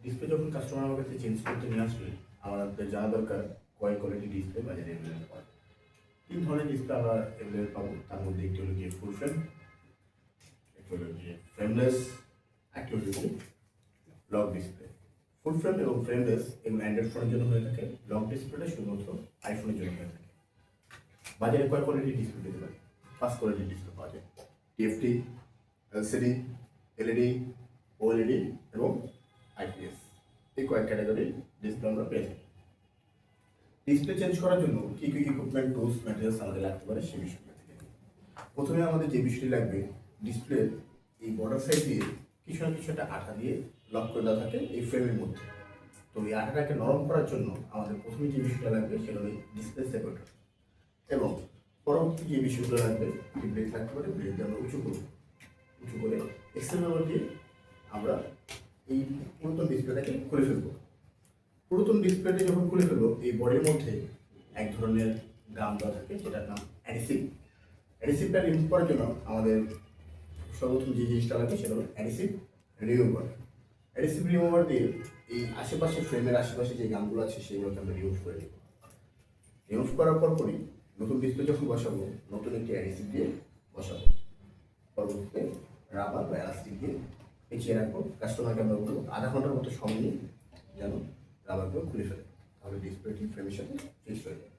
Display যখন customer আমার কাছে চেঞ্জ করতে নিয়ে আসবে, আমাদের জানা দরকার কয় কোয়ালিটি ডিসপ্লে বাজারে অ্যাভেলেবল পাওয়া। 3 ধরনের ডিসপ্লে আমরা অ্যাভেলেবল পাবো। তার মধ্যে একটি হলো গিয়ে ফুল ফ্রেম, একটি হলো গিয়ে ফ্রেমলেস, একটি হলো গিয়ে লক ডিসপ্লে। ফুল ফ্রেম এবং ফ্রেমলেস এগুলো অ্যান্ড্রয়েড ফোনের জন্য হয়ে থাকে, লক ডিসপ্লেটা শুধুমাত্র আইফোনের জন্য হয়ে থাকে। বাজারে কয় কোয়ালিটি ডিসপ্লে পেতে পারে? 5 কোয়ালিটির ডিসপ্লে পাওয়া যায়। টিএফটি, এলসিডি, এলইডি, ওএলইডি এবং আইপিএস, এই কয়েক ক্যাটাগরির ডিসপ্লে আমরা পেয়ে থাকি। ডিসপ্লে চেঞ্জ করার জন্য কী কী ইকুইপমেন্ট, টুলস, ম্যাটেরিয়ালস আমাদের লাগতে পারে সে বিষয়টা থেকে। প্রথমে আমাদের যে বিষয়টি লাগবে, ডিসপ্লের এই বর্ডার সাইড দিয়ে কিছু না কিছু একটা আঠা দিয়ে লক করে দেওয়া থাকে এই ফ্রেমের মধ্যে। তো এই আঠাটাকে নরম করার জন্য আমাদের প্রথমে যে বিষয়টা লাগবে সেটা হলো ডিসপ্লে সেপারেটর, এবং পরবর্তী যে বিষয়গুলো লাগবে, যে ব্রেক লাগতে পারে, ব্রেক দিয়ে আমরা উঁচু করে এক্সেল দিয়ে আমরা এই পুরাতন ডিসপ্লেটাকে খুলে ফেলবো। পুরাতন ডিসপ্লেটা যখন খুলে ফেলবো, এই বডির মধ্যে এক ধরনের গাম দেওয়া থাকে, যেটার নাম অ্যাডিসিভ। অ্যাডিসিভটা রিমুভ করার জন্য আমাদের সর্বপ্রথম যে জিনিসটা লাগবে সেটা হলো অ্যাডিসিভ রিমুভার। অ্যাডিসিভ রিমুভার দিয়ে এই আশেপাশে, ফ্রেমের আশেপাশে যে গামগুলো আছে সেগুলোকে আমরা রিমুভ করে দেবো। রিমুভ করার পরই নতুন ডিসপ্লে যখন বসাবো, নতুন একটি অ্যাডিসিভ দিয়ে বসাবো। পরবর্তীতে রাবার বা এলাস্টিক দিয়ে পেঁচিয়ে রাখবো। কাস্টমারকে আমরা বলবো আধা ঘন্টার মতো সময় নিয়ে যেন রাবারগুলো খুলে ফেলে, তাহলে ডিসপ্লেটি ফ্রেমের সাথে ফিক্স হয়ে যাবে।